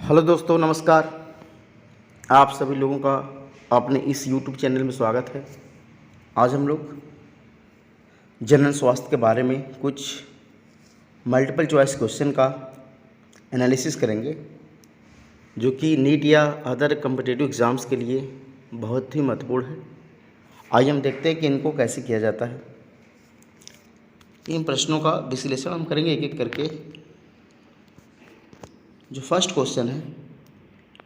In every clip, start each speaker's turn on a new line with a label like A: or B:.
A: Hello दोस्तों, नमस्कार। आप सभी लोगों का अपने इस YouTube चैनल में स्वागत है। आज हम लोग जनरल स्वास्थ्य के बारे में कुछ मल्टीपल चॉइस क्वेश्चन का एनालिसिस करेंगे, जो कि नीट या अदर कम्पिटिटिव एग्ज़ाम्स के लिए बहुत ही महत्वपूर्ण है। आइए हम देखते हैं कि इनको कैसे किया जाता है। इन प्रश्नों का विश्लेषण हम करेंगे एक एक करके। जो फर्स्ट क्वेश्चन है,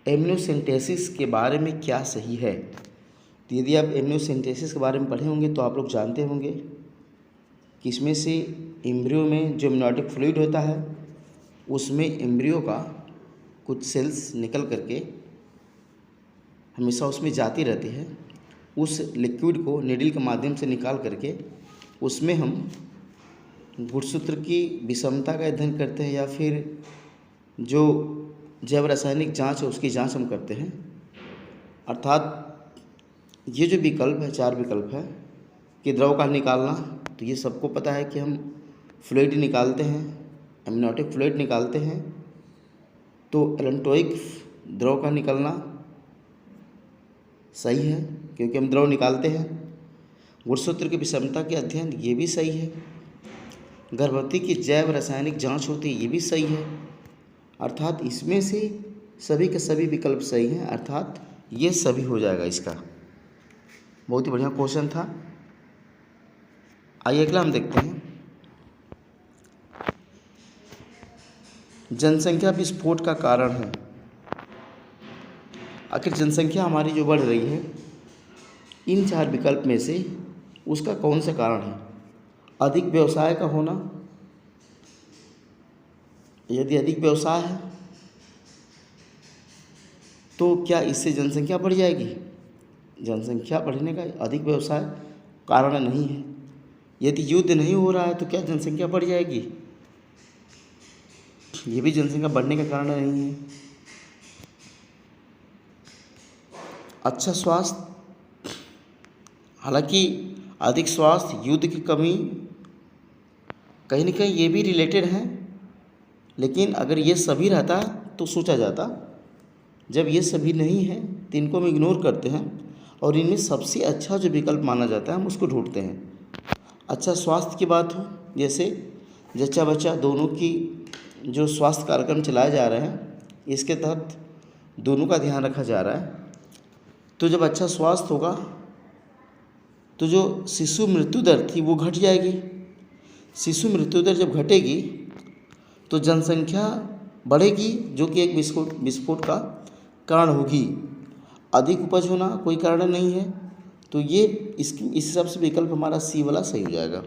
A: एमनियोसेंटेसिस के बारे में क्या सही है। तो यदि आप एमनियोसेंटेसिस के बारे में पढ़े होंगे तो आप लोग जानते होंगे कि इसमें से एम्ब्रियो में जो एमनियोटिक फ्लूइड होता है उसमें एम्ब्रियो का कुछ सेल्स निकल करके हमेशा उसमें जाती रहती है। उस लिक्विड को नीडल के माध्यम से निकाल करके उसमें हम गुणसूत्र की विषमता का अध्ययन करते हैं, या फिर जो जैव रासायनिक जांच है उसकी जांच हम करते हैं। अर्थात ये जो विकल्प है, चार विकल्प है कि द्रव का निकालना, तो ये सबको पता है कि हम फ्लूइड निकालते हैं, एमनियोटिक फ्लूइड निकालते हैं। तो एलेंटोइक द्रव का निकलना सही है क्योंकि हम द्रव निकालते हैं। गुणसूत्र की विषमता के अध्ययन, ये भी सही है। गर्भवती की जैव रासायनिक जांच होती है, ये भी सही है। अर्थात इसमें से सभी के सभी विकल्प सही हैं, अर्थात ये सभी हो जाएगा इसका। बहुत ही बढ़िया क्वेश्चन था। आइए अगला हम देखते हैं। जनसंख्या विस्फोट का कारण है। आखिर जनसंख्या हमारी जो बढ़ रही है, इन चार विकल्प में से उसका कौन सा कारण है। अधिक व्यवसाय का होना। यदि अधिक व्यवसाय है तो क्या इससे जनसंख्या बढ़ जाएगी। जनसंख्या बढ़ने का अधिक व्यवसाय कारण नहीं है। यदि युद्ध नहीं हो रहा है तो क्या जनसंख्या बढ़ जाएगी। ये भी जनसंख्या बढ़ने का कारण नहीं है। अच्छा स्वास्थ्य, हालांकि अधिक स्वास्थ्य, युद्ध की कमी, कहीं ना कहीं ये भी रिलेटेड हैं, लेकिन अगर ये सभी रहता तो सोचा जाता। जब ये सभी नहीं है तो इनको हम इग्नोर करते हैं और इनमें सबसे अच्छा जो विकल्प माना जाता है हम उसको ढूंढते हैं। अच्छा स्वास्थ्य की बात हो, जैसे जच्चा बच्चा दोनों की जो स्वास्थ्य कार्यक्रम चलाए जा रहे हैं, इसके तहत दोनों का ध्यान रखा जा रहा है। तो जब अच्छा स्वास्थ्य होगा तो जो शिशु मृत्यु दर थी वो घट जाएगी। शिशु मृत्यु दर जब घटेगी तो जनसंख्या बढ़ेगी, जो कि एक विस्फोट का कारण होगी। अधिक उपज होना कोई कारण नहीं है। तो ये इस हिसाब से विकल्प हमारा सी वाला सही हो जाएगा।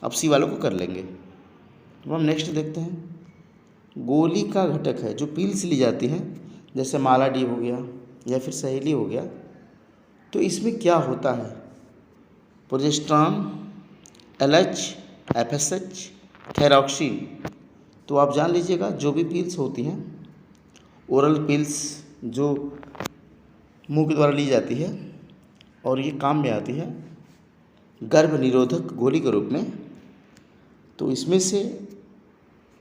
A: अब सी वालों को कर लेंगे। तो हम नेक्स्ट देखते हैं। गोली का घटक है जो पिल्स ली जाती हैं, जैसे माला डी हो गया या फिर सहेली हो गया, तो इसमें क्या होता है। Progesterone, LH, FSH, thyroxine. तो आप जान लीजिएगा, जो भी पिल्स होती हैं, ओरल पिल्स जो मुंह के द्वारा ली जाती है और ये काम में आती है गर्भ निरोधक गोली के रूप में, तो इसमें से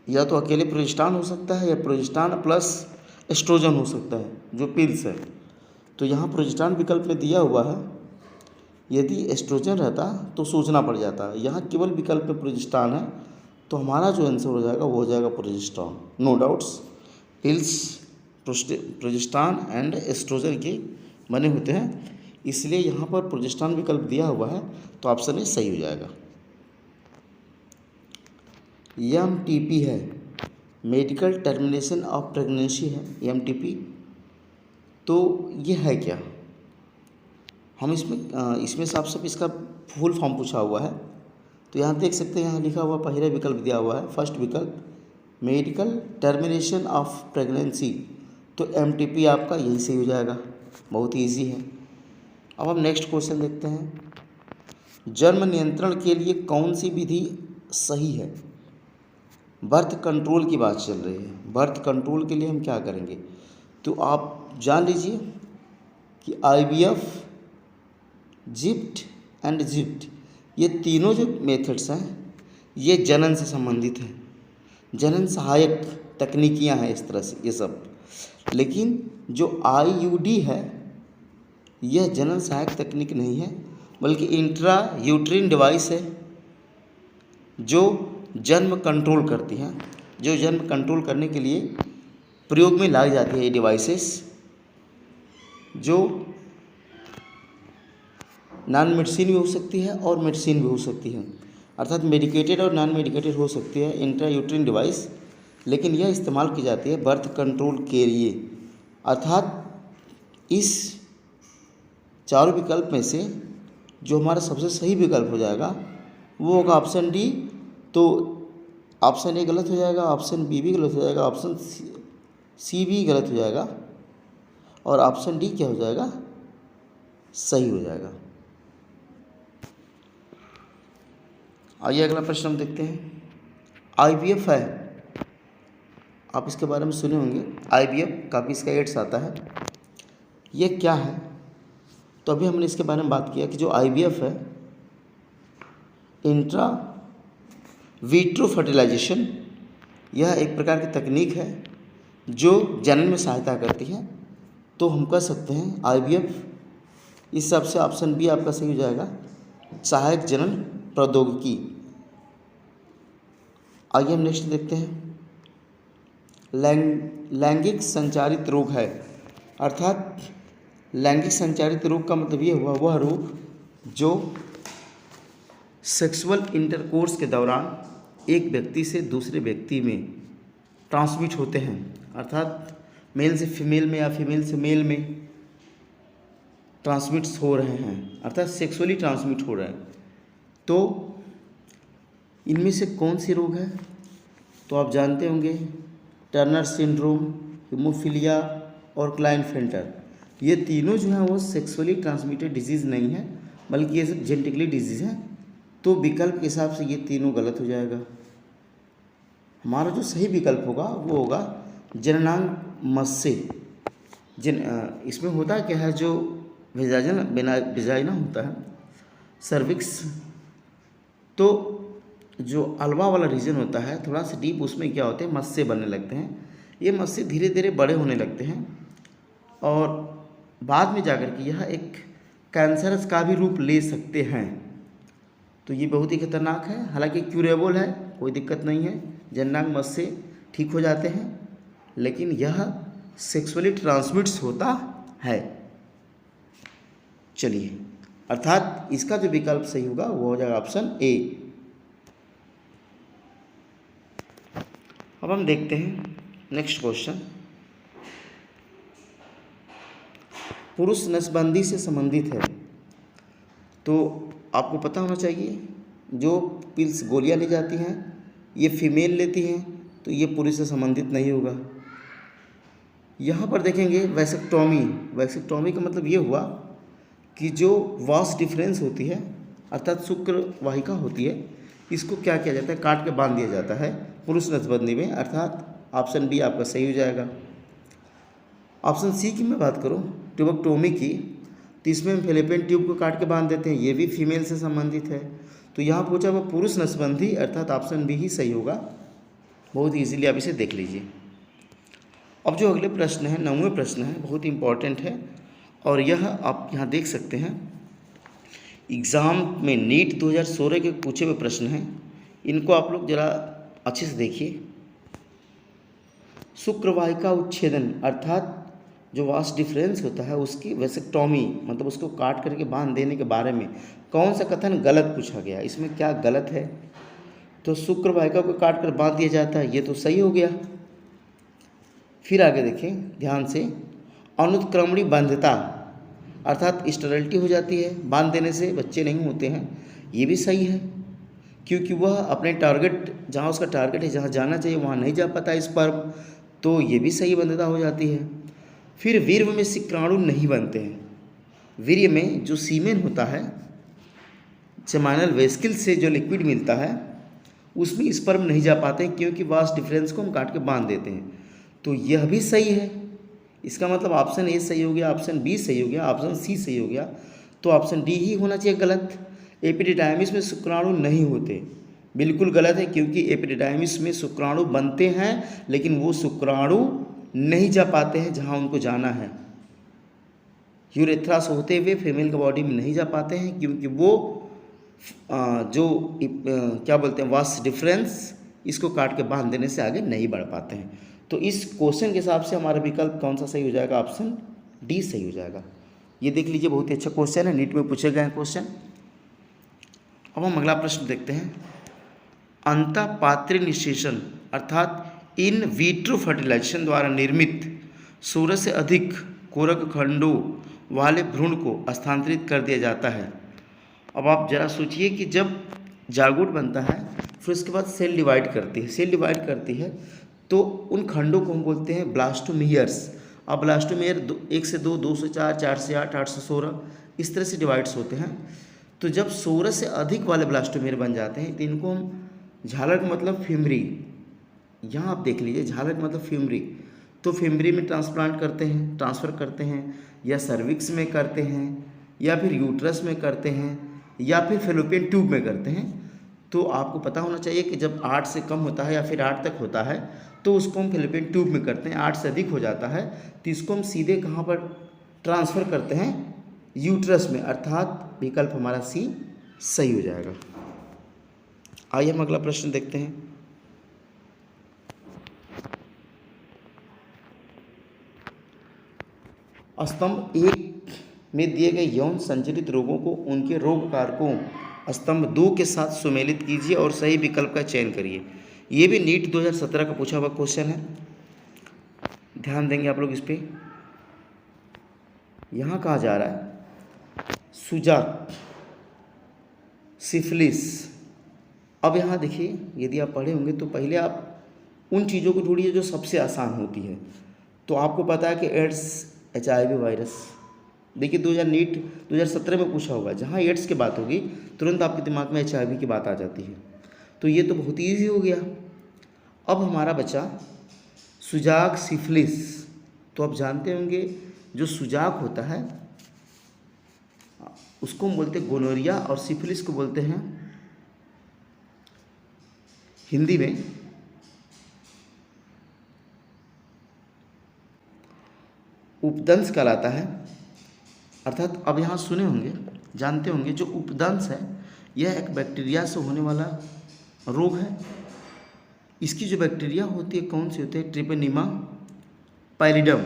A: या तो अकेले प्रोजेस्टेरॉन हो सकता है या प्रोजेस्टेरॉन प्लस एस्ट्रोजन हो सकता है जो पिल्स है। तो यहाँ प्रोजेस्टेरॉन विकल्प में दिया हुआ है। यदि एस्ट्रोजन रहता तो सोचना पड़ जाता। यहाँ केवल विकल्प में प्रोजेस्टेरॉन है, तो हमारा जो आंसर हो जाएगा वो हो जाएगा progesterone. No doubts, pills progesterone and estrogen के बने होते हैं, इसलिए यहाँ पर प्रोजेस्टेरॉन विकल्प दिया हुआ है, तो ऑप्शन ए सही हो जाएगा। MTP है, मेडिकल टर्मिनेशन ऑफ प्रेगनेंसी है MTP। तो ये है क्या। हम इसमें साफ साफ इसका फुल फॉर्म पूछा हुआ है। तो यहाँ देख सकते हैं, यहाँ लिखा हुआ पहला विकल्प दिया हुआ है, फर्स्ट विकल्प मेडिकल टर्मिनेशन ऑफ प्रेगनेंसी। तो MTP आपका यही सही हो जाएगा। बहुत ही ईजी है। अब हम नेक्स्ट क्वेश्चन देखते हैं। जन्म नियंत्रण के लिए कौन सी विधि सही है। बर्थ कंट्रोल की बात चल रही है। बर्थ कंट्रोल के लिए हम क्या करेंगे, तो आप जान लीजिए कि IVF, जिप्ट एंड जिप्ट, ये तीनों जो मेथड्स हैं ये जनन से संबंधित हैं। जनन सहायक तकनीकियां हैं इस तरह से ये सब। लेकिन जो IUD है यह जनन सहायक तकनीक नहीं है, बल्कि इंट्रा यूट्रिन डिवाइस है जो जन्म कंट्रोल करती है, जो जन्म कंट्रोल करने के लिए प्रयोग में लाई जाती है। ये डिवाइसेस जो नॉन मेडिसिन भी हो सकती है और मेडिसिन भी हो सकती है, अर्थात मेडिकेटेड और नॉन मेडिकेटेड हो सकती है इंट्रा यूट्रिन डिवाइस। लेकिन यह इस्तेमाल की जाती है बर्थ कंट्रोल के लिए। अर्थात इस चारों विकल्प में से जो हमारा सबसे सही विकल्प हो जाएगा वो होगा ऑप्शन डी। तो ऑप्शन ए गलत हो जाएगा, ऑप्शन बी भी गलत हो जाएगा, ऑप्शन सी भी गलत हो जाएगा और ऑप्शन डी क्या हो जाएगा, सही हो जाएगा। आइए अगला प्रश्न हम देखते हैं। IVF है, आप इसके बारे में सुने होंगे। IVF काफ़ी इसका एड्स आता है, ये क्या है? तो अभी हमने इसके बारे में बात किया कि जो IVF है, इंट्रा विट्रो फर्टिलाइजेशन, यह एक प्रकार की तकनीक है जो जनन में सहायता करती है। तो हम कह सकते हैं IVF, इस हिसाब से ऑप्शन बी आपका सही हो जाएगा, सहायक जनन प्रौद्योगिकी। आइए हम नेक्स्ट देखते हैं। लैंगिक संचारित रोग है, अर्थात लैंगिक संचारित रोग का मतलब ये हुआ वह रोग जो सेक्सुअल इंटरकोर्स के दौरान एक व्यक्ति से दूसरे व्यक्ति में ट्रांसमिट होते हैं, अर्थात मेल से फीमेल में या फीमेल से मेल में ट्रांसमिट्स हो रहे हैं, अर्थात सेक्सुअली ट्रांसमिट हो रहे हैं। तो इनमें से कौन सी रोग है? तो आप जानते होंगे टर्नर सिंड्रोम, हीमोफीलिया और क्लाइनफेल्टर। ये तीनों जो हैं वो सेक्सुअली ट्रांसमिटेड डिजीज़ नहीं है, बल्कि ये सब जेनेटिकली डिजीज़ हैं। तो विकल्प के हिसाब से ये तीनों गलत हो जाएगा। हमारा जो सही विकल्प होगा वो होगा जननांग मस्से। इसमें होता क्या है, जो वेजाइना होता है, सर्विक्स, तो जो अल्वा वाला रीजन होता है थोड़ा सा डीप, उसमें क्या होते हैं, मस्से बनने लगते हैं। ये मस्से धीरे धीरे बड़े होने लगते हैं और बाद में जाकर के यह एक कैंसरस का भी रूप ले सकते हैं। तो ये बहुत ही खतरनाक है। हालांकि क्यूरेबल है, कोई दिक्कत नहीं है, जननांग मस्से ठीक हो जाते हैं, लेकिन यह सेक्सुअली ट्रांसमिट्स होता है। चलिए, अर्थात इसका जो विकल्प सही होगा वो हो जाएगा ऑप्शन ए। अब हम देखते हैं नेक्स्ट क्वेश्चन। पुरुष नसबंदी से संबंधित है। तो आपको पता होना चाहिए जो पिल्स गोलियां ली जाती हैं ये फीमेल लेती हैं, तो ये पुरुष से संबंधित नहीं होगा। यहाँ पर देखेंगे वैसेक्टोमी। वैसेक्टोमी का मतलब ये हुआ कि जो वास डिफरेंस होती है, अर्थात शुक्र वाहिका होती है, इसको क्या किया जाता है, काट के बांध दिया जाता है पुरुष नसबंदी में, अर्थात ऑप्शन बी आपका सही हो जाएगा। ऑप्शन सी की मैं बात करूं, ट्यूबेक्टोमी की, तो इसमें फेलोपियन ट्यूब को काट के बांध देते हैं, ये भी फीमेल से संबंधित है। तो यहाँ पूछा वो पुरुष नसबंदी, अर्थात ऑप्शन बी ही सही होगा। बहुत ईजीली आप इसे देख लीजिए। अब जो अगले प्रश्न है, 9वें प्रश्न है, बहुत इंपॉर्टेंट है और यह आप यहाँ देख सकते हैं एग्ज़ाम में नीट 2016 के पूछे हुए प्रश्न हैं। इनको आप लोग ज़रा अच्छे से देखिए। शुक्रवाहिका उच्छेदन, अर्थात जो वास डिफरेंस होता है उसकी वैसेक्टोमी, मतलब उसको काट करके बांध देने के बारे में कौन सा कथन गलत पूछा गया, इसमें क्या गलत है? तो शुक्रवाहिका को काट कर बांध दिया जाता है, ये तो सही हो गया। फिर आगे देखें ध्यान से, अनुत्क्रमणी बंधता, अर्थात स्टेरिलिटी हो जाती है, बांध देने से बच्चे नहीं होते हैं, ये भी सही है, क्योंकि वह अपने टारगेट, जहाँ उसका टारगेट है, जहाँ जाना चाहिए वहाँ नहीं जा पाता स्पर्म, तो ये भी सही बंधता हो जाती है। फिर वीर्य में शुक्राणु नहीं बनते हैं। वीर्य में जो सीमेन होता है, सेमाइनल वेस्किल से जो लिक्विड मिलता है उसमें स्पर्म नहीं जा पाते हैं, क्योंकि वास डिफरेंस को हम काट के बांध देते हैं। तो यह भी सही है। इसका मतलब ऑप्शन ए सही हो गया, ऑप्शन बी सही हो गया, ऑप्शन सी सही हो गया। तो ऑप्शन डी ही होना चाहिए गलत। एपिडिडायमिस में शुक्राणु नहीं होते, बिल्कुल गलत है, क्योंकि एपिडिडाइमिस में शुक्राणु बनते हैं लेकिन वो शुक्राणु नहीं जा पाते हैं जहाँ उनको जाना है। यूरेथ्रा से होते हुए फीमेल के बॉडी में नहीं जा पाते हैं, क्योंकि वो क्या बोलते हैं वास डिफरेंस, इसको काट के बांध देने से आगे नहीं बढ़ पाते हैं। तो इस क्वेश्चन के हिसाब से हमारा विकल्प कौन सा सही हो जाएगा? ऑप्शन डी सही हो जाएगा। ये देख लीजिए, बहुत ही अच्छा क्वेश्चन है, नीट में पूछे गए हैं क्वेश्चन। अब हम अगला प्रश्न देखते हैं। अंतःपात्री निषेचन अर्थात इन विट्रो फर्टिलाइजेशन द्वारा निर्मित 16 से अधिक कोरक खंडों वाले भ्रूण को स्थानांतरित कर दिया जाता है। अब आप जरा सोचिए कि जब जागुट बनता है फिर उसके बाद सेल डिवाइड करती है, तो उन खंडों को हम बोलते हैं ब्लास्टोमियर्स। अब ब्लास्टोमियर 1 से 2, 2 से 4, 4 से 8, 8 से 16 इस तरह से डिवाइड्स होते हैं। तो जब 16 से अधिक वाले ब्लास्टोमियर बन जाते हैं तो इनको हम, झालर का मतलब फिमरी, यहाँ आप देख लीजिए, झालर का मतलब फिमरी, तो फिमरी में ट्रांसफ़र करते हैं, या सर्विक्स में करते हैं, या फिर यूट्रस में करते हैं, या फिर फेलोपियन ट्यूब में करते हैं। तो आपको पता होना चाहिए कि जब 8 से कम होता है या फिर 8 तक होता है तो उसको हम फेलोपियन ट्यूब में करते हैं। 8 से अधिक हो जाता है तो इसको हम सीधे कहाँ पर ट्रांसफ़र करते हैं? यूट्रस में, अर्थात विकल्प हमारा सी सही हो जाएगा। आइए हम अगला प्रश्न देखते हैं। स्तंभ 1 में दिए गए यौन संचालित रोगों को उनके रोग कारकों स्तंभ 2 के साथ सुमेलित कीजिए और सही विकल्प का चयन करिए। ये भी नीट 2017 का पूछा हुआ क्वेश्चन है, ध्यान देंगे आप लोग इस पे। यहाँ कहा जा रहा है सुजाक, सिफिलिस। अब यहाँ देखिए, यदि आप पढ़े होंगे तो पहले आप उन चीज़ों को ढूंढिए जो सबसे आसान होती है। तो आपको पता है कि एड्स, HIV वायरस, देखिए 2017 में पूछा होगा, जहाँ एड्स की बात होगी तुरंत आपके दिमाग में HIV की बात आ जाती है। तो ये तो बहुत ईजी हो गया। अब हमारा बचा सुजाक, सिफिलिस। तो आप जानते होंगे जो सुजाक होता है उसको हम बोलते हैं गोनोरिया, और सिफिलिस को बोलते हैं हिंदी में उपदंश कहलाता है। अर्थात अब यहाँ सुने होंगे, जानते होंगे, जो उपदंश है यह एक बैक्टीरिया से होने वाला रोग है। इसकी जो बैक्टीरिया होती है कौन सी होती है? ट्रिपेनिमा पैलिडम।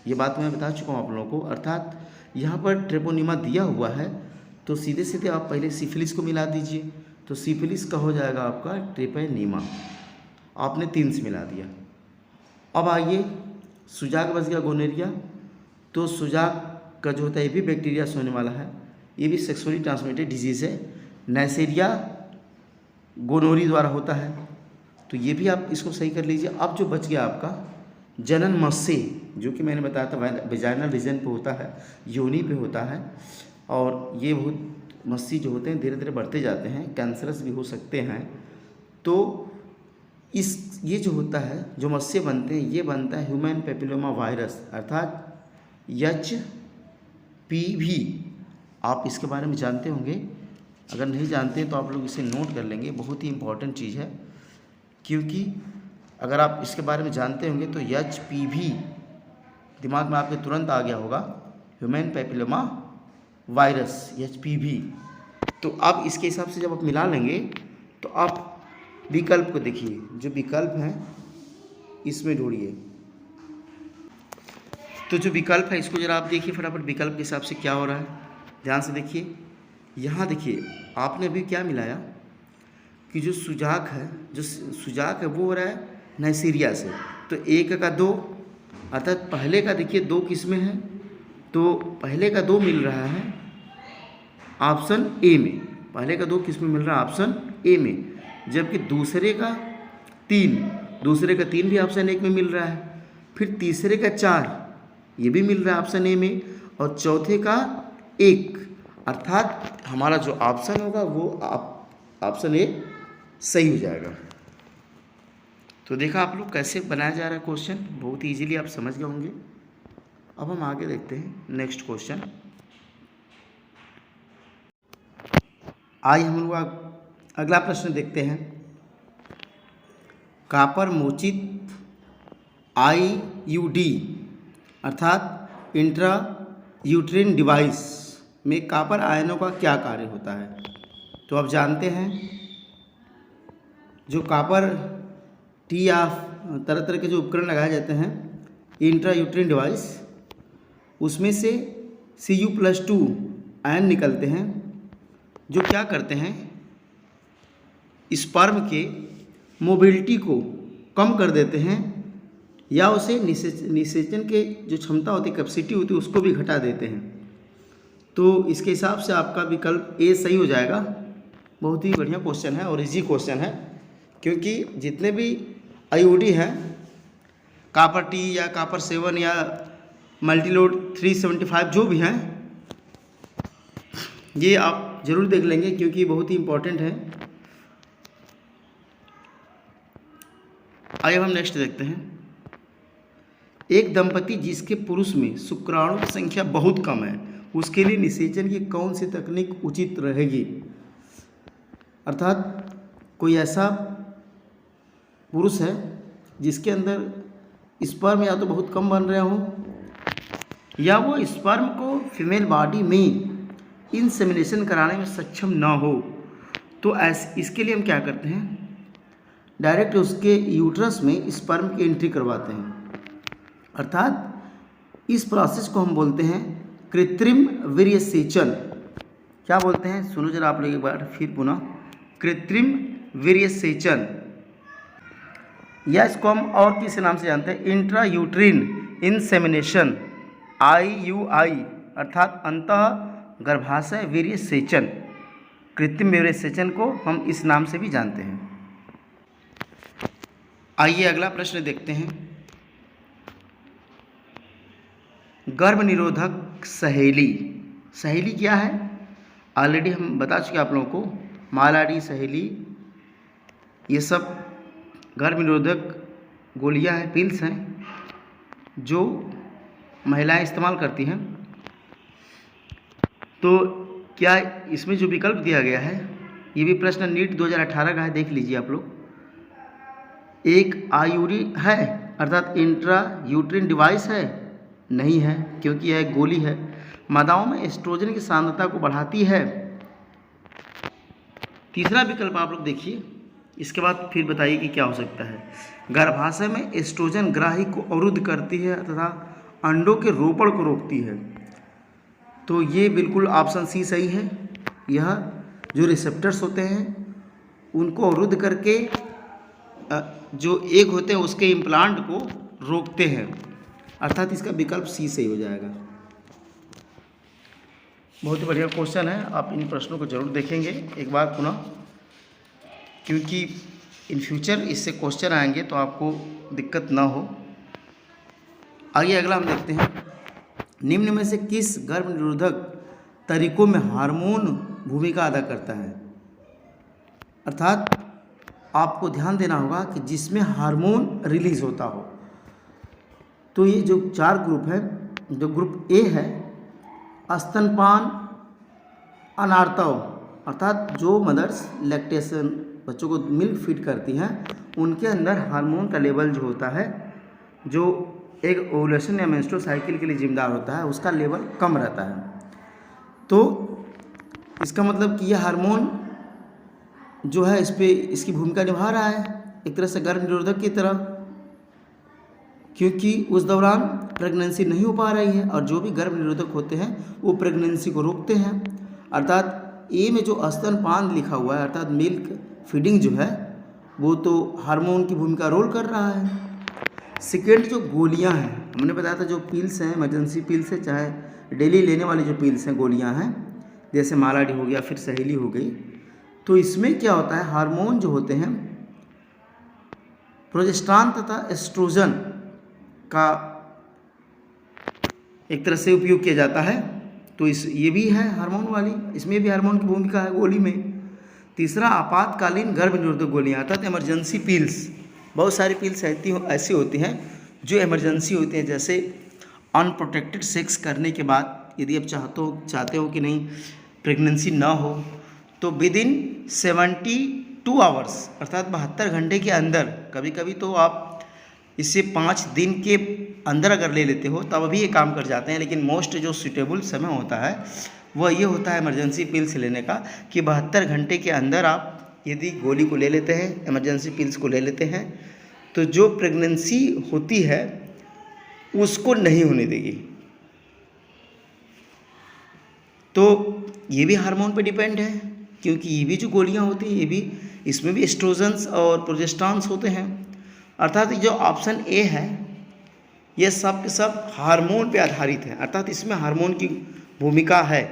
A: ये बात मैं बता चुका हूँ आप लोगों को। अर्थात यहाँ पर ट्रेपोनिमा दिया हुआ है तो सीधे सीधे आप पहले सिफिलिस को मिला दीजिए, तो सिफिलिस का हो जाएगा आपका ट्रिपेनिमा। आपने 3 से मिला दिया। अब आइए, सुजाक बच गया गोनेरिया। तो सुजाक का जो होता है ये भी बैक्टीरिया से होने वाला है, ये भी सेक्सुअली ट्रांसमिटेड डिजीज़ है, नेसेरिया गोनोरी द्वारा होता है। तो ये भी आप इसको सही कर लीजिए। अब जो बच गया आपका जनन मस्से, जो कि मैंने बताया था वेजाइनल रीजन पे होता है, योनि पे होता है, और ये बहुत मस्सी जो होते हैं धीरे धीरे बढ़ते जाते हैं, कैंसरस भी हो सकते हैं। तो ये जो होता है, जो मस्से बनते हैं, ये बनता है ह्यूमन पेपिलोमा वायरस अर्थात HPV। आप इसके बारे में जानते होंगे, अगर नहीं जानते तो आप लोग इसे नोट कर लेंगे, बहुत ही इम्पॉर्टेंट चीज़ है। क्योंकि अगर आप इसके बारे में जानते होंगे तो HPV दिमाग में आपके तुरंत आ गया होगा, ह्यूमन पेपिलोमा वायरस, HPV। तो अब इसके हिसाब से जब आप मिला लेंगे तो आप विकल्प को देखिए, जो विकल्प हैं इसमें ढूंढिए। तो जो विकल्प है इसको जरा आप देखिए फटाफट, विकल्प के हिसाब से क्या हो रहा है, ध्यान से देखिए। यहाँ देखिए, आपने अभी क्या मिलाया कि जो सुजाक है वो हो रहा है नाइसीरिया से। तो 1 का 2, अर्थात पहले का देखिए 2 किस में है, तो पहले का 2 मिल रहा है ऑप्शन ए में। पहले का 2 किस में मिल रहा है? ऑप्शन ए में। जबकि दूसरे का 3 भी ऑप्शन 1 में मिल रहा है। फिर तीसरे का 4 ये भी मिल रहा है ऑप्शन ए में, और चौथे का 1, अर्थात हमारा जो ऑप्शन होगा वो ऑप्शन ए सही हो जाएगा। तो देखा आप लोग कैसे बनाया जा रहा है क्वेश्चन, बहुत इजीली आप समझ गए होंगे। अब हम आगे देखते हैं नेक्स्ट क्वेश्चन। आज हम लोग अगला प्रश्न देखते हैं। कॉपर मोचित IUD अर्थात इंट्रा यूट्रिन डिवाइस में कॉपर आयनों का क्या कार्य होता है? तो आप जानते हैं जो कॉपर टी या तरह तरह के जो उपकरण लगाए जाते हैं इंट्रा यूट्रिन डिवाइस, उसमें से Cu+2 आयन निकलते हैं जो क्या करते हैं, स्पर्म के मोबिलिटी को कम कर देते हैं या उसे निषेचन के जो क्षमता होती है, कैपेसिटी होती है, उसको भी घटा देते हैं। तो इसके हिसाब से आपका विकल्प ए सही हो जाएगा। बहुत ही बढ़िया क्वेश्चन है और इजी क्वेश्चन है, क्योंकि जितने भी IUD हैं, कॉपर टी या कॉपर 7 या मल्टीलोड 375 जो भी हैं, ये आप जरूर देख लेंगे क्योंकि बहुत ही इम्पोर्टेंट है। आइए हम नेक्स्ट देखते हैं। एक दंपति जिसके पुरुष में शुक्राणु की संख्या बहुत कम है, उसके लिए निषेचन की कौन सी तकनीक उचित रहेगी? अर्थात कोई ऐसा पुरुष है जिसके अंदर स्पर्म या तो बहुत कम बन रहे हों या वो स्पर्म को फीमेल बॉडी में इंसेमिनेशन कराने में सक्षम ना हो, तो इसके लिए हम क्या करते हैं, डायरेक्ट उसके यूट्रस में स्पर्म की एंट्री करवाते हैं। अर्थात इस प्रोसेस को हम बोलते हैं कृत्रिम वीर्यसेचन। क्या बोलते हैं, सुनो जरा आप लोग एक बार फिर पुनः, कृत्रिम वीर्यसेचन, या इसको हम और किस नाम से जानते हैं, इंट्रा यूट्रिन इंसेमिनेशन IUI अर्थात अंतः गर्भाशय वीर्यसेचन। कृत्रिम वीर्यसेचन को हम इस नाम से भी जानते हैं। आइए अगला प्रश्न देखते हैं। गर्भ निरोधक सहेली, सहेली क्या है? ऑलरेडी हम बता चुके आप लोगों को, मालाडी, सहेली, ये सब गर्भ निरोधक गोलियां हैं, पिल्स हैं जो महिलाएं इस्तेमाल करती हैं। तो क्या इसमें जो विकल्प दिया गया है, ये भी प्रश्न नीट 2018 का है, देख लीजिए आप लोग। एक IUD है अर्थात इंट्रा यूट्रिन डिवाइस है? नहीं है, क्योंकि यह एक गोली है। मादाओं में एस्ट्रोजन की सांद्रता को बढ़ाती है। तीसरा विकल्प आप लोग देखिए, इसके बाद फिर बताइए कि क्या हो सकता है। गर्भाशय में एस्ट्रोजन ग्राही को अवरुद्ध करती है तथा अंडों के रोपण को रोकती है। तो ये बिल्कुल ऑप्शन सी सही है। यह जो रिसेप्टर्स होते हैं उनको अवरुद्ध करके जो एग होते हैं उसके इम्प्लांट को रोकते हैं, अर्थात इसका विकल्प सी सही हो जाएगा। बहुत ही बढ़िया क्वेश्चन है, आप इन प्रश्नों को जरूर देखेंगे एक बार पुनः, क्योंकि इन फ्यूचर इससे क्वेश्चन आएंगे तो आपको दिक्कत ना हो। आइए अगला हम देखते हैं। निम्न में से किस गर्भ निरोधक तरीकों में हार्मोन भूमिका अदा करता है? अर्थात आपको ध्यान देना होगा कि जिसमें हार्मोन रिलीज होता हो। तो ये जो 4 ग्रुप है, जो ग्रुप ए है, स्तनपान अनार्तव अर्थात जो मदर्स लैक्टेशन बच्चों को मिल्क फीड करती हैं, उनके अंदर हार्मोन का लेवल जो होता है, जो एक ओवुलेशन या मेंस्ट्रुअल साइकिल के लिए जिम्मेदार होता है, उसका लेवल कम रहता है। तो इसका मतलब कि यह हार्मोन जो है इस पे इसकी भूमिका निभा रहा है एक तरह से गर्भ निरोधक की तरह, क्योंकि उस दौरान प्रेगनेंसी नहीं हो पा रही है और जो भी गर्भ निरोधक होते हैं वो प्रेगनेंसी को रोकते हैं। अर्थात ए में जो स्तनपान लिखा हुआ है अर्थात मिल्क फीडिंग जो है वो तो हार्मोन की भूमिका रोल कर रहा है। सेकेंड जो गोलियां हैं, हमने बताया था जो पिल्स हैं, इमरजेंसी पिल्स है, चाहे डेली लेने वाली जो पिल्स हैं, गोलियां हैं, जैसे मालाडी हो गया, फिर सहेली हो गई, तो इसमें क्या होता है, हार्मोन जो होते हैं प्रोजेस्टेरॉन तथा एस्ट्रोजन का एक तरह से उपयोग किया जाता है। तो ये भी है हार्मोन वाली, इसमें भी हार्मोन की भूमिका है गोली में। तीसरा आपातकालीन गर्भ निरोधक गोलियाँ अर्थात इमरजेंसी पिल्स। बहुत सारी पिल्स ऐसी होती हैं जो इमरजेंसी होती हैं, जैसे अनप्रोटेक्टेड सेक्स करने के बाद यदि आप चाहते हो कि नहीं प्रेगनेंसी ना हो, तो विद इन 72 आवर्स अर्थात 72 घंटे के अंदर, कभी कभी तो आप इसे 5 दिन के अंदर अगर ले लेते हो तब भी ये काम कर जाते हैं, लेकिन मोस्ट जो सूटेबल समय होता है वह ये होता है इमरजेंसी पिल्स लेने का कि 72 घंटे के अंदर आप यदि गोली को ले लेते हैं, इमरजेंसी पिल्स को ले लेते हैं, तो जो प्रेगनेंसी होती है उसको नहीं होने देगी। तो ये भी हार्मोन पे डिपेंड है, क्योंकि ये भी जो गोलियां होती हैं ये भी, इसमें भी एस्ट्रोजन्स और प्रोजेस्टेरॉन्स होते हैं। अर्थात जो ऑप्शन ए है ये सब के सब हार्मोन पे आधारित है, अर्थात इसमें हार्मोन की भूमिका है।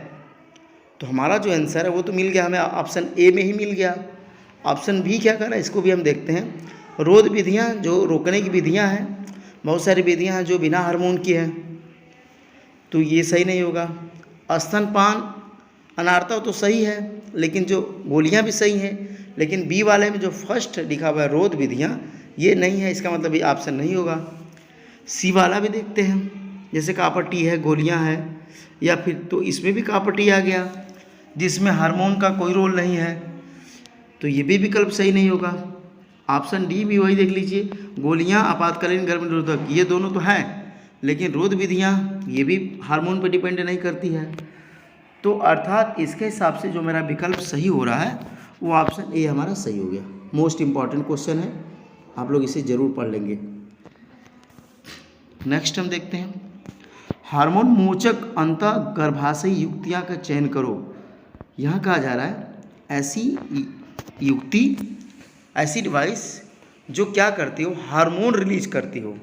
A: तो हमारा जो आंसर है वो तो मिल गया हमें, ऑप्शन ए में ही मिल गया। ऑप्शन बी क्या कर रहा है इसको भी हम देखते हैं। रोध विधियाँ, जो रोकने की विधियाँ हैं, बहुत सारी विधियाँ हैं जो बिना हार्मोन की हैं, तो ये सही नहीं होगा। स्तनपान अनारता तो सही है, लेकिन जो गोलियाँ भी सही हैं, लेकिन बी वाले में जो फर्स्ट लिखा हुआ है रोध विधियाँ, ये नहीं है, इसका मतलब ये ऑप्शन नहीं होगा। सी वाला भी देखते हैं, जैसे कॉपर टी है, गोलियां है, या फिर तो इसमें भी कॉपर टी आ गया जिसमें हार्मोन का कोई रोल नहीं है, तो ये भी विकल्प सही नहीं होगा। ऑप्शन डी भी वही देख लीजिए, गोलियां आपातकालीन गर्भ निरोधक, ये दोनों तो हैं, लेकिन रोध विधियां ये भी हार्मोन पर डिपेंड नहीं करती है। तो अर्थात इसके हिसाब से जो मेरा विकल्प सही हो रहा है वो ऑप्शन ए हमारा सही हो गया। मोस्ट इम्पॉर्टेंट क्वेश्चन है, आप लोग इसे जरूर पढ़ लेंगे। नेक्स्ट हम देखते हैं, हार्मोन मोचक अंतः गर्भाशयी युक्तियाँ का चयन करो। यहाँ कहा जा रहा है ऐसी युक्ति, ऐसी डिवाइस जो क्या करती हो, हार्मोन रिलीज करती हो।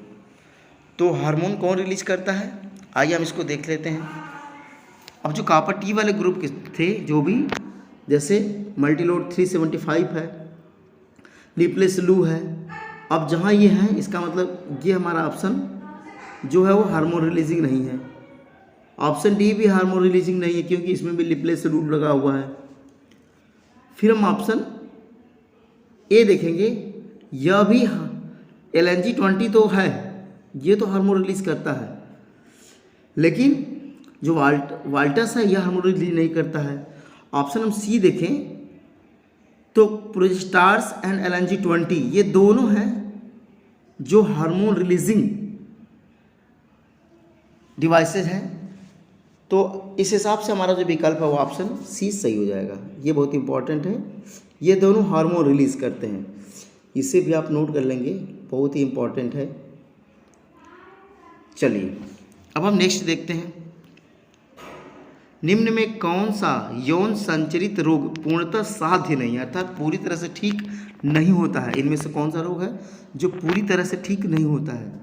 A: तो हार्मोन कौन रिलीज करता है, आइए हम इसको देख लेते हैं। अब जो कॉपर टी वाले ग्रुप के थे, जो भी जैसे मल्टीलोड 375 है, लिपलेस लू है, अब जहाँ ये है इसका मतलब ये हमारा ऑप्शन जो है वो हार्मोन रिलीजिंग नहीं है। ऑप्शन डी भी हार्मोन रिलीजिंग नहीं है, क्योंकि इसमें भी लिपलेस लू लगा हुआ है। फिर हम ऑप्शन ए देखेंगे, यह भी LNG-20 तो है, ये तो हार्मोन रिलीज करता है, लेकिन जो वाल्टस है यह हार्मोन रिलीज नहीं करता है। ऑप्शन हम सी देखें तो प्रोजेस्टार्स एंड LNG-20 ये दोनों हैं जो हार्मोन रिलीजिंग डिवाइसेज हैं। तो इस हिसाब से हमारा जो विकल्प है वो ऑप्शन सी सही हो जाएगा। ये बहुत इंपॉर्टेंट है, ये दोनों हार्मोन रिलीज करते हैं, इसे भी आप नोट कर लेंगे, बहुत ही इंपॉर्टेंट है। चलिए अब हम नेक्स्ट देखते हैं, निम्न में कौन सा यौन संचरित रोग पूर्णतः साध्य नहीं है, अर्थात पूरी तरह से ठीक नहीं होता है। इनमें से कौन सा रोग है जो पूरी तरह से ठीक नहीं होता है।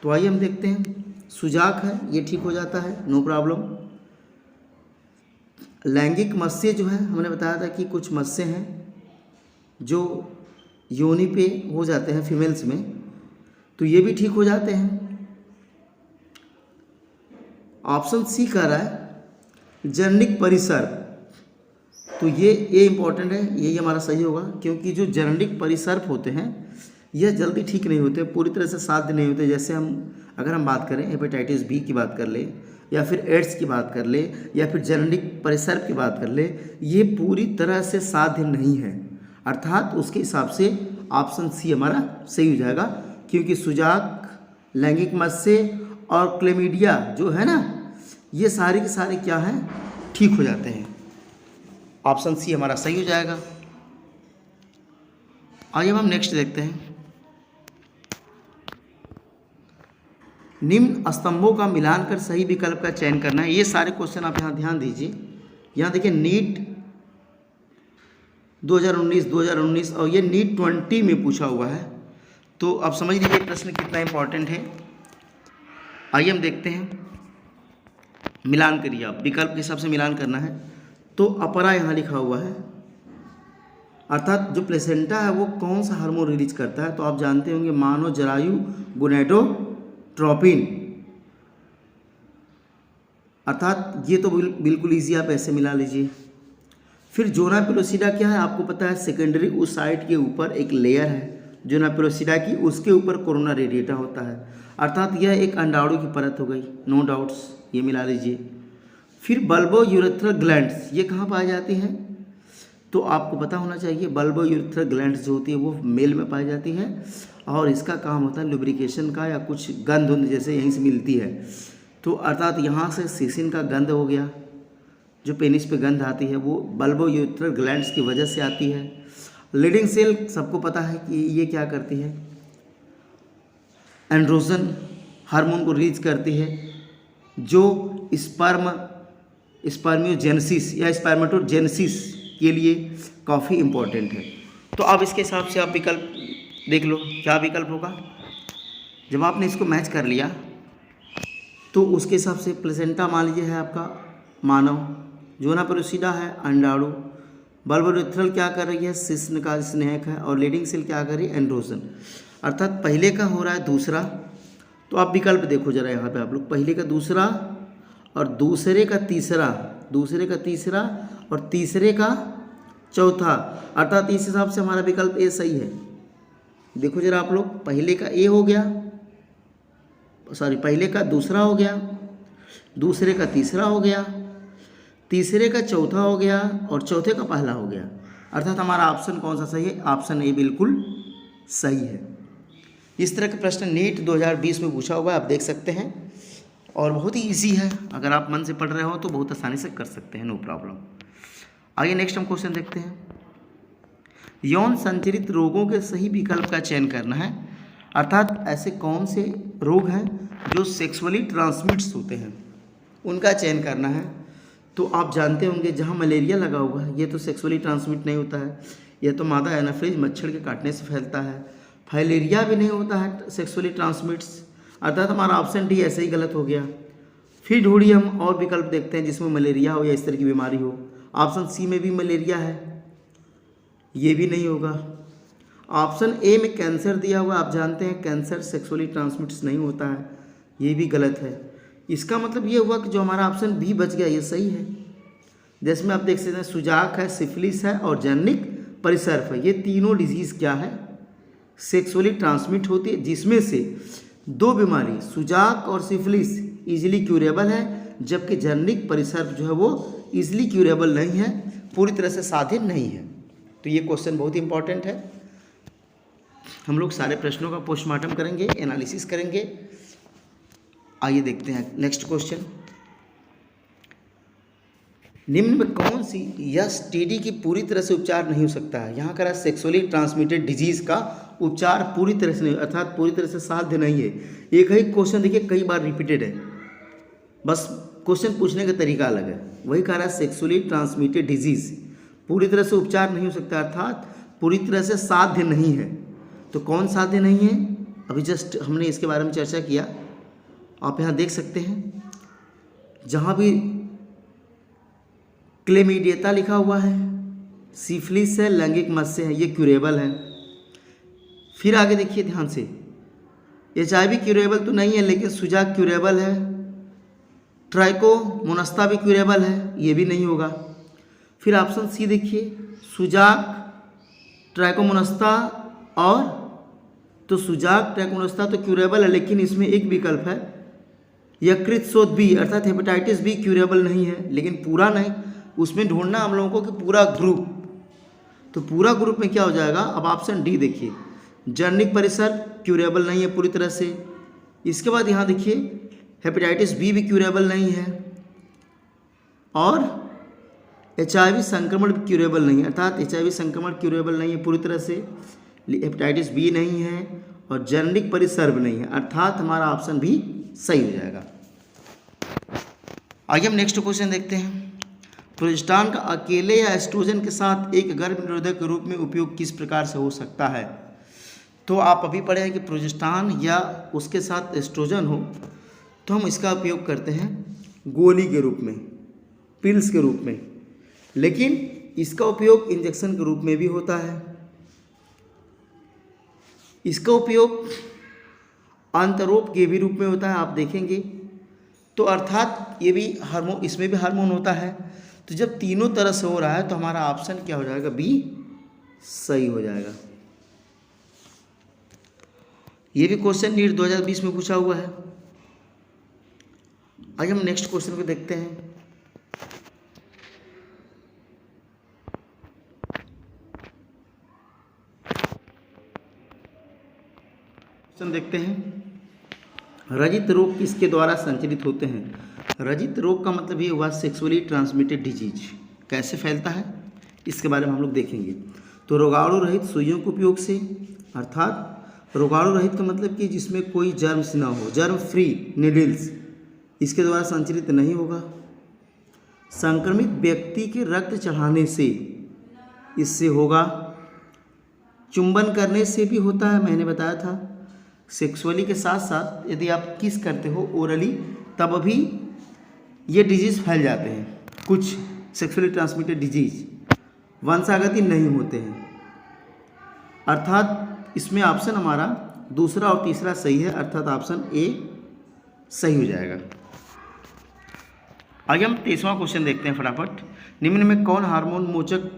A: तो आइए हम देखते हैं, सुजाक है, ये ठीक हो जाता है, नो प्रॉब्लम। लैंगिक मत्स्य जो है, हमने बताया था कि कुछ मत्स्य हैं जो योनि पे हो जाते हैं फीमेल्स में, तो ये भी ठीक हो जाते हैं। ऑप्शन सी कह रहा है जननिक परिसर, तो ये इंपॉर्टेंट है, यही हमारा सही होगा, क्योंकि जो जननिक परिसर्प होते हैं यह जल्दी ठीक नहीं होते, पूरी तरह से साध्य नहीं होते। जैसे अगर हम बात करें हेपेटाइटिस बी की बात कर ले, या फिर एड्स की बात कर ले, या फिर जननिक परिसर्प की बात कर ले, ये पूरी तरह से साध्य नहीं है। अर्थात उसके हिसाब से ऑप्शन सी हमारा सही हो जाएगा, क्योंकि सुजाक, लैंगिक मत्स्य और क्लेमीडिया जो है ना, ये सारे के सारे क्या हैं, ठीक हो जाते हैं। ऑप्शन सी हमारा सही हो जाएगा। आइए हम नेक्स्ट देखते हैं, निम्न स्तंभों का मिलान कर सही विकल्प का चयन करना है। ये सारे क्वेश्चन आप यहाँ ध्यान दीजिए। यहाँ देखिए नीट 2019 और ये नीट 20 में पूछा हुआ है, तो अब समझ लीजिए प्रश्न कितना इंपॉर्टेंट है। आइए हम देखते हैं, मिलान करिए आप, विकल्प के हिसाब से मिलान करना है। तो अपरा यहाँ लिखा हुआ है, अर्थात जो प्लेसेंटा है वो कौन सा हार्मोन रिलीज करता है, तो आप जानते होंगे मानव जरायु गोनेडोट्रोपिन, अर्थात ये तो बिल्कुल ईजी, आप ऐसे मिला लीजिए। फिर जोना पेलोसिडा क्या है, आपको पता है सेकेंडरी उस साइट के ऊपर एक लेयर है जोना पेलोसिडा की, उसके ऊपर कोरोना रेडिएटा होता है, अर्थात यह एक अंडाणु की परत हो गई, नो डाउट्स, ये मिला लीजिए। फिर बल्बो यूरेथ्रल ग्लैंड्स, ये कहाँ पाई जाती हैं, तो आपको पता होना चाहिए बल्बो यूरेथ्रल ग्लैंड जो होती है वो मेल में पाई जाती है और इसका काम होता है लुब्रिकेशन का या कुछ गंध उंध जैसे यहीं से मिलती है। तो अर्थात यहाँ से सिसिन का गंध हो गया, जो पेनिस पे गंध आती है वो बल्बो यूरेथ्रल ग्लैंड्स की वजह से आती है। लीडिंग सेल सबको पता है कि ये क्या करती है, एंड्रोजन हार्मोन को रिलीज करती है जो स्पर्मियोजेनेसिस या स्पर्मेटोजेनेसिस के लिए काफ़ी इम्पोर्टेंट है। तो अब इसके हिसाब से आप विकल्प देख लो, क्या विकल्प होगा। जब आपने इसको मैच कर लिया तो उसके हिसाब से प्लेसेंटा मान लीजिए है आपका मानव, जोना पेलुसिडा है अंडाणु, बल्बो यूरेथ्रल क्या कर रही है, शिश्न का स्नेहक है, और लीडिंग सेल क्या कर रही है, एंड्रोजन। अर्थात पहले का हो रहा है दूसरा। तो आप विकल्प देखो जरा यहाँ पे आप लोग, पहले का दूसरा और दूसरे का तीसरा, दूसरे का तीसरा और तीसरे का चौथा, अर्थात इस हिसाब से हमारा विकल्प ए सही है। देखो जरा आप लोग, पहले का ए हो गया, सॉरी पहले का दूसरा हो गया, दूसरे का तीसरा हो गया, तीसरे का चौथा हो गया और चौथे का पहला हो गया। अर्थात हमारा ऑप्शन कौन सा सही है, ऑप्शन ए बिल्कुल सही है। इस तरह का प्रश्न नीट 2020 में पूछा हुआ है, आप देख सकते हैं, और बहुत ही इजी है। अगर आप मन से पढ़ रहे हो तो बहुत आसानी से कर सकते हैं, नो प्रॉब्लम। आइए नेक्स्ट हम क्वेश्चन देखते हैं। यौन संचरित रोगों के सही विकल्प का चयन करना है, अर्थात ऐसे कौन से रोग हैं जो सेक्सुअली ट्रांसमिट्स होते हैं, उनका चयन करना है। तो आप जानते होंगे जहाँ मलेरिया लगा हुआ है ये तो सेक्सुअली ट्रांसमिट नहीं होता है, यह तो मादा एनाफ्रीज मच्छर के काटने से फैलता है। फाइलेरिया भी नहीं होता है सेक्सुअली ट्रांसमिट्स, अर्थात हमारा ऑप्शन डी ऐसे ही गलत हो गया। फिर ढूंढिए हम और विकल्प देखते हैं जिसमें मलेरिया हो या इस तरह की बीमारी हो। ऑप्शन सी में भी मलेरिया है, ये भी नहीं होगा। ऑप्शन ए में कैंसर दिया हुआ, आप जानते हैं कैंसर सेक्सुअली ट्रांसमिट्स नहीं होता है, ये भी गलत है। इसका मतलब ये हुआ कि जो हमारा ऑप्शन बी बच गया ये सही है। जिसमें आप देख सकते हैं सुजाक है, सिफिलिस है और जननिक परिसर्प है, ये तीनों डिजीज़ क्या है, सेक्सुअली ट्रांसमिट होती है, जिसमें से दो बीमारी सुजाक और सिफिलिस इजीली क्यूरेबल है, जबकि जननिक परिसर्प जो है वो इजीली क्यूरेबल नहीं है, पूरी तरह से साध्य नहीं है। तो ये क्वेश्चन बहुत इंपॉर्टेंट है। हम लोग सारे प्रश्नों का पोस्टमार्टम करेंगे, एनालिसिस करेंगे। आइए देखते हैं नेक्स्ट क्वेश्चन। निम्न में कौन सी एसटीडी की पूरी तरह से उपचार नहीं हो सकता है। यहाँ कह रहा है सेक्सुअली ट्रांसमिटेड डिजीज का उपचार पूरी तरह से नहीं, अर्थात पूरी तरह से साध्य नहीं है। एक ही क्वेश्चन देखिए कई बार रिपीटेड है, बस क्वेश्चन पूछने का तरीका अलग है। वही कह रहा है सेक्सुअली ट्रांसमिटेड डिजीज पूरी तरह से उपचार नहीं हो सकता, अर्थात पूरी तरह से साध्य नहीं है। तो कौन साध्य नहीं है, अभी जस्ट हमने इसके बारे में चर्चा किया। आप यहाँ देख सकते हैं जहाँ भी क्लेमीडियता लिखा हुआ है, सिफिलिस है, लैंगिक मत्स्य है, ये क्यूरेबल है। फिर आगे देखिए ध्यान से, HIV क्यूरेबल तो नहीं है लेकिन सुजाक क्यूरेबल है, ट्राइकोमोनास्ता भी क्यूरेबल है, ये भी नहीं होगा। फिर ऑप्शन सी देखिए, सुजाक, ट्राइकोमोनास्ता और तो सुजाक ट्राइकोमोनास्ता तो क्यूरेबल है, लेकिन इसमें एक विकल्प है यकृत शोथ बी, अर्थात हेपेटाइटिस बी क्यूरेबल नहीं है, लेकिन पूरा नहीं। उसमें ढूंढना हम लोगों को कि पूरा ग्रुप, तो पूरा ग्रुप में क्या हो जाएगा। अब ऑप्शन डी देखिए, जननिक परिसर क्यूरेबल नहीं है पूरी तरह से। इसके बाद यहाँ देखिए हेपेटाइटिस बी भी क्यूरेबल नहीं है, और HIV संक्रमण भी क्यूरेबल नहीं है, अर्थात HIV संक्रमण क्यूरेबल नहीं है पूरी तरह से, हेपेटाइटिस बी नहीं है और जननिक परिसर्प नहीं है, अर्थात हमारा ऑप्शन भी सही हो जाएगा। आइए हम नेक्स्ट क्वेश्चन देखते हैं। प्रोजेस्टेरॉन का अकेले या एस्ट्रोजन के साथ एक गर्भ निरोधक के रूप में उपयोग किस प्रकार से हो सकता है। तो आप अभी पढ़े हैं कि प्रोजेस्टेरॉन या उसके साथ एस्ट्रोजन हो तो हम इसका उपयोग करते हैं गोली के रूप में, पिल्स के रूप में, लेकिन इसका उपयोग इंजेक्शन के रूप में भी होता है। इसका उपयोग अंतरोप के भी रूप में होता है, आप देखेंगे। तो अर्थात ये भी हार्मोन, इसमें भी हार्मोन होता है। तो जब तीनों तरह से हो रहा है तो हमारा ऑप्शन क्या हो जाएगा, बी सही हो जाएगा। ये भी क्वेश्चन नीट 2020 में पूछा हुआ है। आइए हम नेक्स्ट क्वेश्चन को देखते हैं। देखते हैं, रजित रोग किसके द्वारा संचालित होते हैं? रजित रोग का मतलब ये हुआ सेक्सुअली ट्रांसमिटेड डिजीज। कैसे फैलता है इसके बारे में हम लोग देखेंगे। तो रोगाणु रहित सुइयों के उपयोग से, अर्थात रोगाणु रहित का मतलब कि जिसमें कोई जर्म्स ना हो, जर्म फ्री निडल्स, इसके द्वारा संचालित नहीं होगा। संक्रमित व्यक्ति के रक्त चढ़ाने से इससे होगा। चुंबन करने से भी होता है, मैंने बताया था। सेक्सुअली के साथ साथ यदि आप किस करते हो ओरली, तब भी ये डिजीज़ फैल जाते हैं। कुछ सेक्सुअली ट्रांसमिटेड डिजीज वंशागति नहीं होते हैं, अर्थात इसमें ऑप्शन हमारा दूसरा और तीसरा सही है, अर्थात ऑप्शन ए सही हो जाएगा। आगे हम 23वां क्वेश्चन देखते हैं फटाफट। निम्न में कौन हार्मोन मोचक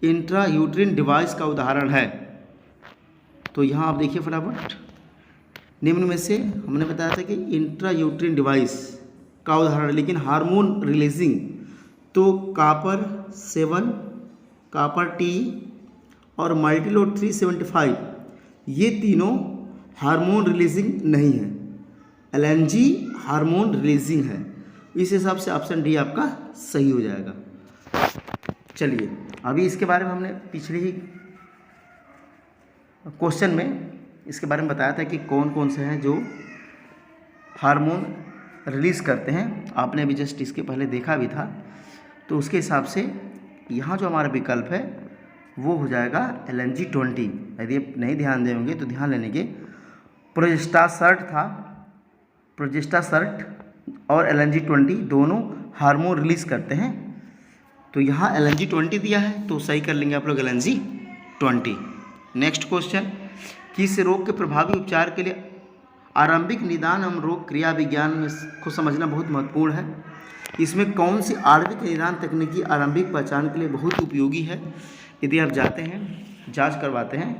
A: इंट्रा यूट्रिन डिवाइस का उदाहरण है? तो यहाँ आप देखिए फटाफट, निम्न में से हमने बताया था कि इंट्रा यूट्रिन डिवाइस का उदाहरण, लेकिन हार्मोन रिलीजिंग तो कॉपर 7, कॉपर टी और मल्टीलोड 375 ये तीनों हार्मोन रिलीजिंग नहीं है, एलएनजी हार्मोन रिलीजिंग है। इस हिसाब से ऑप्शन डी आपका सही हो जाएगा। चलिए, अभी इसके बारे में हमने पिछले ही क्वेश्चन में इसके बारे में बताया था कि कौन कौन से हैं जो हार्मोन रिलीज़ करते हैं। आपने अभी जस्ट इसके पहले देखा भी था। तो उसके हिसाब से यहाँ जो हमारा विकल्प है वो हो जाएगा LNG20। यदि आप नहीं ध्यान देंगे तो ध्यान लेने के, प्रोजेस्टासर्ट था, प्रोजेस्टासर्ट और LNG20 दोनों हार्मोन रिलीज़ करते हैं। तो यहाँ LNG20 दिया है तो सही कर लेंगे आप लोग LNG20। नेक्स्ट क्वेश्चन, किस रोग के प्रभावी उपचार के लिए आरंभिक निदान एवं रोग क्रिया विज्ञान में को समझना बहुत महत्वपूर्ण है? इसमें कौन सी आणविक निदान तकनीकी आरंभिक पहचान के लिए बहुत उपयोगी है? यदि आप जाते हैं जांच करवाते हैं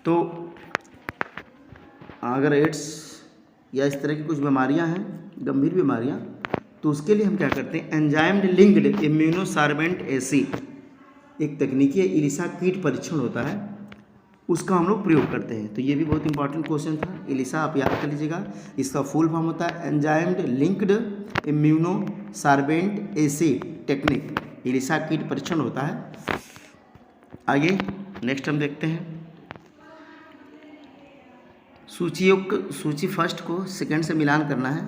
A: तो अगर एड्स या इस तरह की कुछ बीमारियां हैं, गंभीर बीमारियां, तो उसके लिए हम क्या करते हैं, एंजाइम लिंक्ड इम्यूनोसार्बेंट एसिड एक तकनीकी है, इलिसा कीट परीक्षण होता है, उसका हम लोग प्रयोग करते हैं। तो ये भी बहुत इंपॉर्टेंट क्वेश्चन था। इलिसा आप याद कर लीजिएगा, इसका फुल फॉर्म होता है एंजाइम्ड लिंक्ड इम्यूनोसार्बेंट एसिड टेक्निक, इलिसा कीट परीक्षण होता है। आगे नेक्स्ट हम देखते हैं, सूची फर्स्ट को सेकंड से मिलान करना है।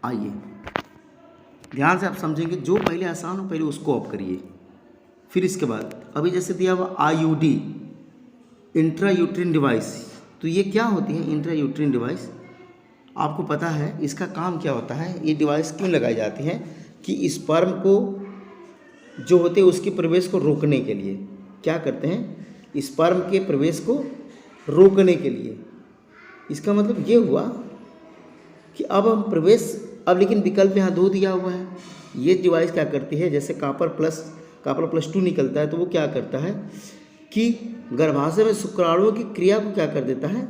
A: आइए ध्यान से आप समझेंगे, जो पहले आसान हो पहले उसको ऑफ करिए, फिर इसके बाद अभी जैसे दिया हुआ IUD इंट्रा यूट्रिन डिवाइस, तो ये क्या होती है इंट्रा यूट्रिन डिवाइस? आपको पता है इसका काम क्या होता है? ये डिवाइस क्यों लगाई जाती है कि स्पर्म को जो होते हैं उसके प्रवेश को रोकने के लिए। क्या करते हैं, स्पर्म के प्रवेश को रोकने के लिए। इसका मतलब ये हुआ कि अब हम प्रवेश, अब लेकिन विकल्प यहाँ 2 दिया हुआ है। ये डिवाइस क्या करती है, जैसे कॉपर प्लस 2 निकलता है तो वो क्या करता है कि गर्भाशय में शुक्राणुओं की क्रिया को क्या कर देता है,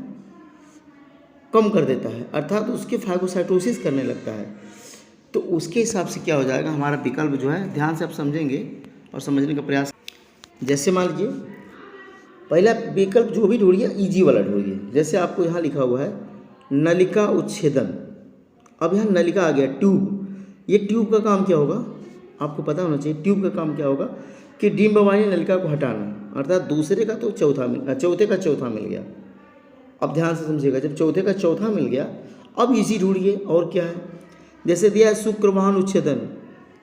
A: कम कर देता है, अर्थात उसके फागोसाइटोसिस करने लगता है। तो उसके हिसाब से क्या हो जाएगा, हमारा विकल्प जो है, ध्यान से आप समझेंगे और समझने का प्रयास। जैसे मान लीजिए पहला विकल्प जो भी ढूंढिए ईजी वाला ढूंढिए। जैसे आपको यहाँ लिखा हुआ है नलिका उच्छेदन, अब यहाँ नलिका आ गया, ट्यूब। ये ट्यूब का काम क्या होगा आपको पता होना चाहिए। ट्यूब का काम क्या होगा कि डिम्बवाहिनी नलिका को हटाना, अर्थात दूसरे का तो चौथे का चौथा मिल गया। अब ध्यान से समझिएगा, जब चौथे का चौथा मिल गया, अब इजी ढूंढिए और क्या है। जैसे दिया है शुक्रवाहन उच्छेदन,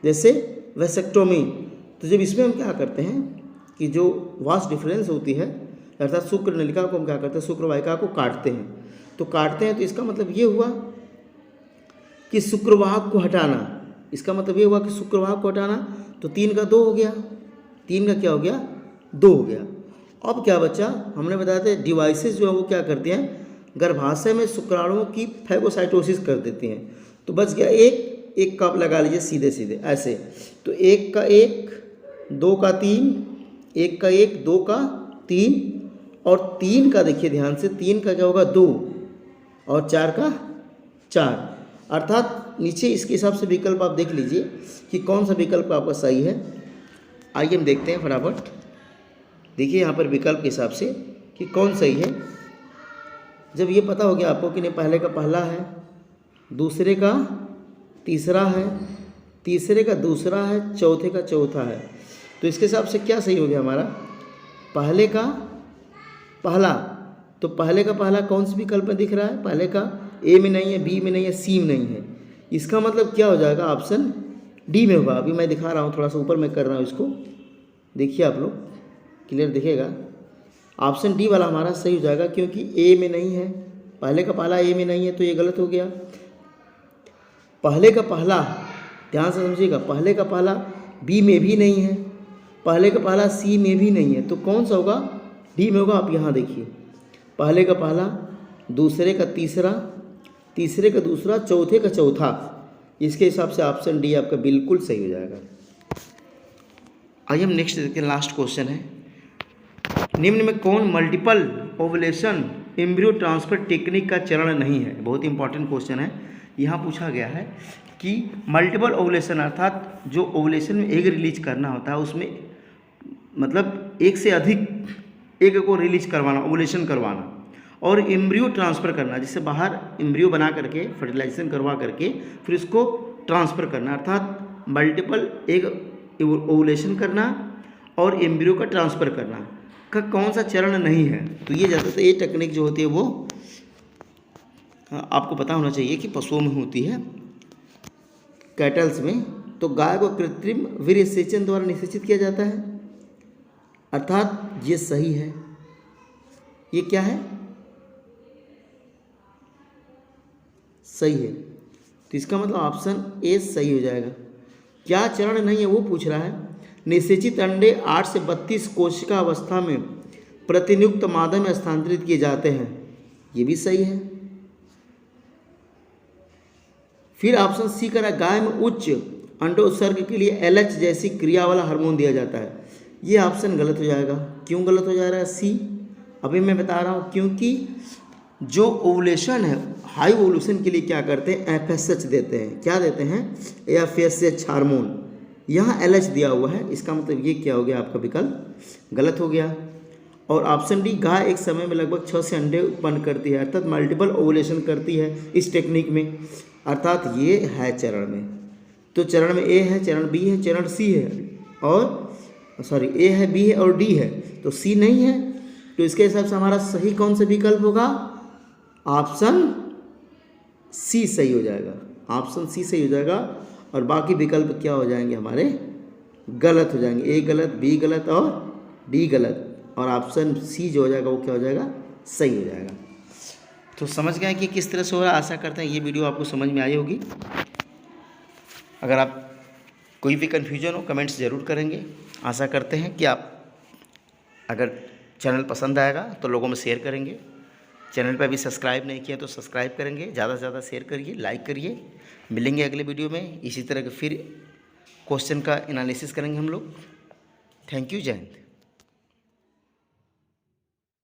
A: जैसे वेसेक्टोमी, तो जब इसमें हम क्या करते हैं कि जो वास्ट डिफरेंस होती है, अर्थात शुक्र नलिका को हम क्या करते हैं, शुक्रवाहिका को काटते हैं। तो काटते हैं तो इसका मतलब ये हुआ कि शुक्रवाहक को हटाना, इसका मतलब ये हुआ कि शुक्रवाहक को हटाना, तो 3 का 2 हो गया, 3 का क्या हो गया, 2 हो गया। अब क्या बचा, हमने बताया था डिवाइसेस जो है वो क्या करते हैं, गर्भाशय में शुक्राणुओं की फैगोसाइटोसिस कर देती हैं। तो बच गया एक कप लगा लीजिए सीधे सीधे ऐसे, तो 1 का 1, 2 का 3, 1 का 1, 2 का 3 और 3 का देखिए ध्यान से, 3 का क्या होगा 2 और 4 का 4, अर्थात नीचे इसके हिसाब से विकल्प आप देख लीजिए कि कौन सा विकल्प आपका सही है। आइए हम देखते हैं फटाफट, देखिए यहाँ पर विकल्प के हिसाब से कि कौन सही है। जब ये पता हो गया आपको कि नहीं पहले का पहला है, दूसरे का तीसरा है, तीसरे का दूसरा है, चौथे का चौथा है, तो इसके हिसाब से क्या सही हो गया हमारा? पहले का पहला। तो पहले का पहला कौन से विकल्प में दिख रहा है? पहले का ए में नहीं है, बी में नहीं है, सी में नहीं है। इसका मतलब क्या हो जाएगा? ऑप्शन डी में होगा। अभी मैं दिखा रहा हूँ, थोड़ा सा ऊपर मैं कर रहा हूँ इसको, देखिए आप लोग क्लियर दिखेगा। ऑप्शन डी वाला हमारा सही हो जाएगा, क्योंकि ए में नहीं है, पहले का पहला ए में नहीं है, तो ये गलत हो गया। पहले का पहला, ध्यान से समझिएगा, पहले का पहला बी में भी नहीं है, पहले का पहला सी में भी नहीं है, तो कौन सा होगा? डी में होगा। आप यहाँ देखिए, पहले का पहला, दूसरे का तीसरा, तीसरे का दूसरा, चौथे का चौथा, इसके हिसाब से ऑप्शन डी आपका बिल्कुल सही हो जाएगा। आइए हम नेक्स्ट देखते हैं, लास्ट क्वेश्चन है, निम्न में कौन multiple ovulation embryo transfer technique का चरण नहीं है? बहुत इंपॉर्टेंट क्वेश्चन है। यहाँ पूछा गया है कि मल्टीपल ओवुलेशन अर्थात जो ओवुलेशन में एग रिलीज करना होता है, उसमें मतलब एक से अधिक एग को रिलीज करवाना, ओवुलेशन करवाना, और एम्ब्रियो ट्रांसफ़र करना, जिससे बाहर एम्ब्रियो बना करके फर्टिलाइजेशन करवा करके फिर उसको ट्रांसफ़र करना, अर्थात मल्टीपल एग ओवुलेशन करना और एम्ब्रियो का ट्रांसफ़र करना का कौन सा चरण नहीं है? तो ये ज़्यादातर ये टेक्निक जो होती है वो आपको पता होना चाहिए कि पशुओं में होती है, कैटल्स में। तो गाय को कृत्रिम वीर्यसेचन द्वारा निषेचित किया जाता है, अर्थात ये सही है। ये क्या है? सही है। तो इसका मतलब ऑप्शन ए सही हो जाएगा। क्या चरण नहीं है वो पूछ रहा है। निषेचित अंडे 8 से 32 कोशिका अवस्था में प्रतिनियुक्त मादा में स्थानांतरित किए जाते हैं, ये भी सही है। फिर ऑप्शन सी कह रहा है, गाय में उच्च अंडोत्सर्ग के लिए LH जैसी क्रिया वाला हार्मोन दिया जाता है, ये ऑप्शन गलत हो जाएगा। क्यों गलत हो जा रहा है सी? अभी मैं बता रहा हूँ, क्योंकि जो ओवुलेशन है, हाई ओवुलेशन के लिए क्या करते हैं? FSH देते हैं। क्या देते हैं? FSH hormone. यहाँ LH दिया हुआ है, इसका मतलब ये क्या हो गया? आपका विकल्प गलत हो गया। और ऑप्शन डी, गाय एक समय में लगभग 6 से अंडे उत्पन्न करती है, अर्थात मल्टीपल ओवुलेशन करती है इस टेक्निक में, अर्थात ये है चरण में। तो चरण में ए है, चरण बी है, चरण सी है, और सॉरी ए है, बी है और डी है, तो सी नहीं है। तो इसके हिसाब से हमारा सही कौन सा विकल्प होगा? ऑप्शन सी सही हो जाएगा। ऑप्शन सी सही हो जाएगा, और बाकी विकल्प क्या हो जाएंगे? हमारे गलत हो जाएंगे। ए गलत, बी गलत और डी गलत, और ऑप्शन सी जो हो जाएगा वो क्या हो जाएगा? सही हो जाएगा। तो समझ गए कि किस तरह से हो रहा है। आशा करते हैं ये वीडियो आपको समझ में आई होगी। अगर आप कोई भी कन्फ्यूजन हो कमेंट्स ज़रूर करेंगे। आशा करते हैं कि आप अगर चैनल पसंद आएगा तो लोगों में शेयर करेंगे। चैनल पर अभी सब्सक्राइब नहीं किया तो सब्सक्राइब करेंगे, ज़्यादा से ज़्यादा शेयर करिए, लाइक करिए। मिलेंगे अगले वीडियो में, इसी तरह के फिर क्वेश्चन का एनालिसिस करेंगे हम लोग। थैंक यू, जय हिंद।